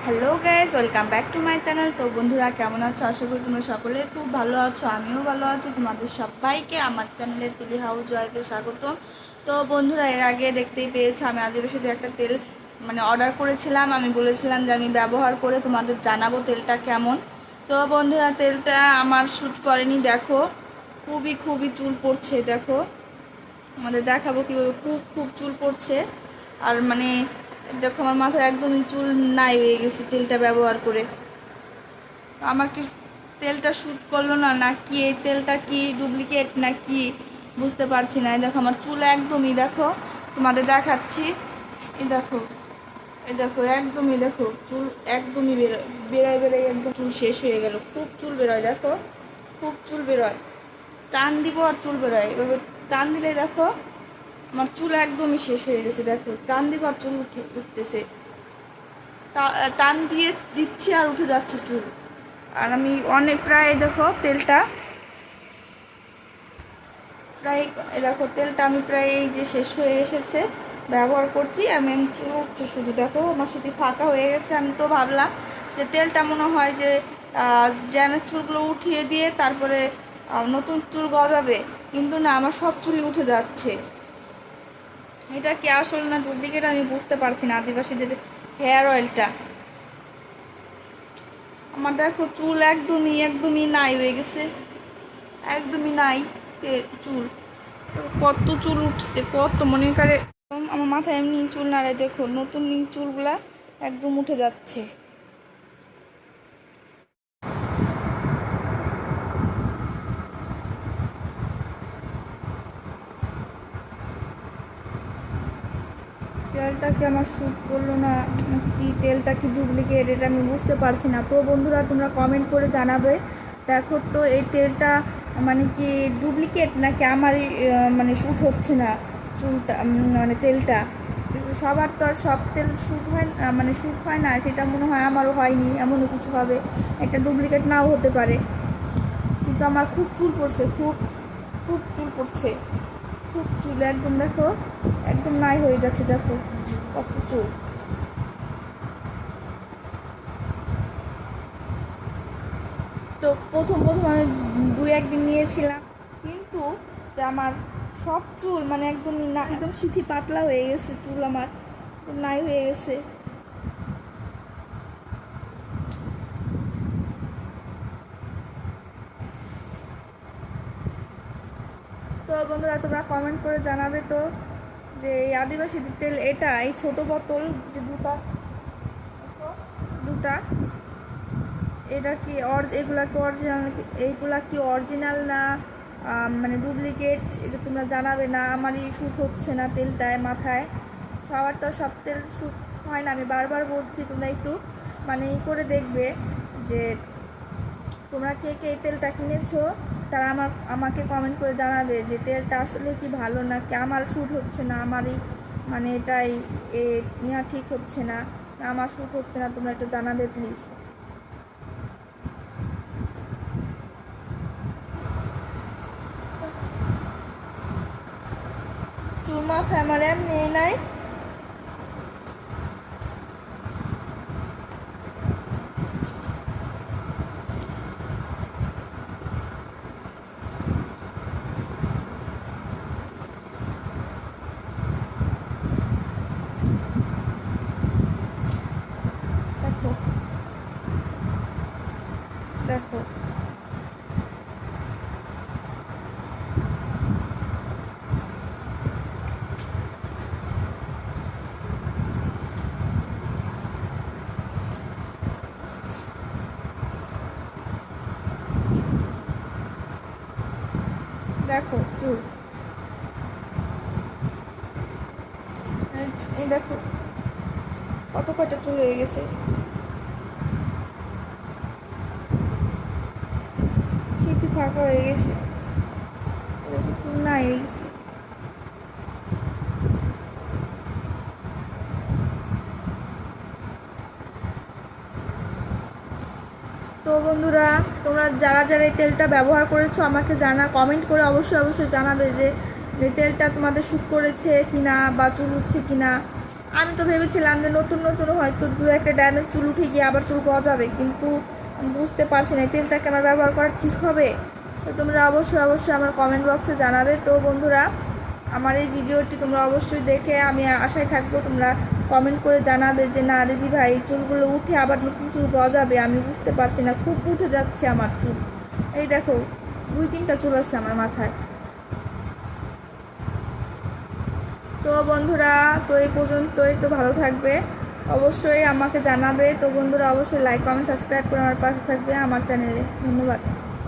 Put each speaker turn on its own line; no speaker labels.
Hello guys, welcome back to my channel. তো বন্ধুরা কেমন আছো? আশা করি তোমরা সকলে খুব ভালো আছো, আমিও ভালো আছি। তোমাদের সবাইকে আমার চ্যানেলের তুলি হাউস ওয়াইফে স্বাগত। তো বন্ধুরা, এর আগে দেখতেই পেয়েছো আমি আদিবাসীতে একটা তেল অর্ডার করেছিলাম। আমি বলেছিলাম যে আমি ব্যবহার করে তোমাদের জানাবো তেলটা কেমন। তো বন্ধুরা, তেলটা আমার শ্যুট করেনি। দেখো খুবই চুল পড়ছে। দেখো আমাদের দেখাবো কীভাবে খুব খুব চুল পড়ছে। আর দেখো আমার মাথায় একদমই চুল নাই হয়ে গেছে তেলটা ব্যবহার করে। আমার কি তেলটা শ্যুট করলো না, না কি এই তেলটা কি ডুপ্লিকেট না কি বুঝতে পারছি না। দেখো আমার চুল একদমই, দেখো তোমাদের দেখাচ্ছি। এই দেখো একদমই, দেখো চুল একদমই বেরোয় একদম চুল শেষ হয়ে গেল। খুব চুল বেরোয়, দেখো খুব চুল বেরোয়। টান দিব আর চুল বেরোয়, এভাবে টান দিলে দেখো আমার চুল একদমই শেষ হয়ে গেছে। দেখো টান দিব আর চুল উঠতেছে, টান দিয়ে দিচ্ছি আর উঠে যাচ্ছে চুল। আর আমি প্রায় দেখো তেলটা আমি প্রায় এই যে শেষ হয়ে এসেছে, ব্যবহার করছি। আমি চুল উঠছে শুধু, দেখো আমার সাথে ফাঁকা হয়ে গেছে। আমি তো ভাবলাম যে তেলটা মনে হয় যে ড্যামেজ চুলগুলো উঠিয়ে দিয়ে তারপরে নতুন চুল গজাবে, কিন্তু না, আমার সব চুলই উঠে যাচ্ছে। এটা কি আসল না ডুপ্লিকেট আমি বুঝতে পারছি না। আদিবাসীদের হেয়ার অয়েলটা আমার দেখো চুল একদমই নাই হয়ে গেছে, একদমই নাই চুল। কত চুল উঠছে, কত মনে করে আমার মাথায় এমনি চুল নাড়ে। দেখো নতুন চুলগুলা একদম উঠে যাচ্ছে। তেলটা কি আমার শ্যুট করলো না, কি তেলটা কি ডুপ্লিকেট এটা আমি বুঝতে পারছি না। তো বন্ধুরা তোমরা কমেন্ট করে জানাবে। দেখো তো এই তেলটা কি ডুপ্লিকেট নাকি আমারই শ্যুট হচ্ছে না চুলটা, তেলটা। সবার তো আর সব তেল শ্যুট হয় শ্যুট হয় না, সেটা মনে হয় আমারও হয়নি, এমনও কিছু হবে। একটা ডুপ্লিকেট নাও হতে পারে, কিন্তু আমার খুব চুল পড়ছে, খুব খুব চুল পড়ছে, খুব চুল একদম, দেখো একদম নাই হয়ে যাচ্ছে। দেখো কত চুল। তো প্রথম আমি 2-1 দিন নিয়েছিলাম, কিন্তু আমার সব চুল একদমই না, একদম সিথি পাতলা হয়ে গেছে চুল, আমার নাই হয়ে গেছে। তো বন্ধুরা তোমরা কমেন্ট করে জানাবে তো যে এই আদিবাসী তেল, এটা এই ছোট বোতল যে দুটা এটা কি এগুলা কি অরিজিনাল, এইগুলা কি অরিজিনাল না ডুপ্লিকেট, এটা তোমরা জানাবে না। আমারই শ্যুট হচ্ছে না তেলটায় মাথায়। সবার তো সব তেল শ্যুট হয় না, আমি বারবার বলছি। তোমরা একটু করে দেখবে যে তোমরা কে কে এই তেলটা কিনেছো, তারা আমাকে কমেন্ট করে জানাবে যে তেলটা আসলে কি ভালো না কি আমার শ্যুট হচ্ছে না, আমারই এটাই নেওয়া ঠিক হচ্ছে না, আমার শ্যুট হচ্ছে না। তোমরা একটু জানাবে প্লিজ। চুল মাথায় আমার এমনি নাই। দেখো দেখো দেখো চুল, এই দেখো কত কয়টা চুল হয়ে গেছে, ছিপি ফাঁকা হয়ে গেছে, চুল নাই হয়ে গেছে। তো বন্ধুরা তোমরা যারা যারা এই তেলটা ব্যবহার করেছো আমাকে কমেন্ট করে অবশ্যই জানাবে যে তেলটা তোমাদের শ্যুট করেছে কিনা বা চুল উঠছে কিনা। আমি তো ভেবেছিলাম যে নতুন নতুন হয়তো দু একটা ড্যামেজ চুল উঠে গিয়ে আবার চুল পাওয়া যাবে, কিন্তু আমি বুঝতে পারছি না এই তেলটাকে আমার ব্যবহার করা ঠিক হবে। তো তোমরা অবশ্যই আমার কমেন্ট বক্সে জানাবে। তো বন্ধুরা, আমার এই ভিডিওটি তোমরা অবশ্যই দেখে আমি আশায় থাকবো তোমরা কমেন্ট করে জানাবে যে না দিদি ভাই চুলগুলো উঠে আবার নতুন চুল পাওয়া যাবে। আমি বুঝতে পারছি না, খুব উঠে যাচ্ছে আমার চুল। এই দেখো 2-3টা চুল আছে আমার মাথায়। তো বন্ধুরা, তো এই পর্যন্তই। তো ভালো থাকবে, অবশ্যই আমাকে জানাবে। তো বন্ধুরা অবশ্যই লাইক কমেন্ট সাবস্ক্রাইব করে আমার পাশে থাকবে আমার চ্যানেলে। ধন্যবাদ।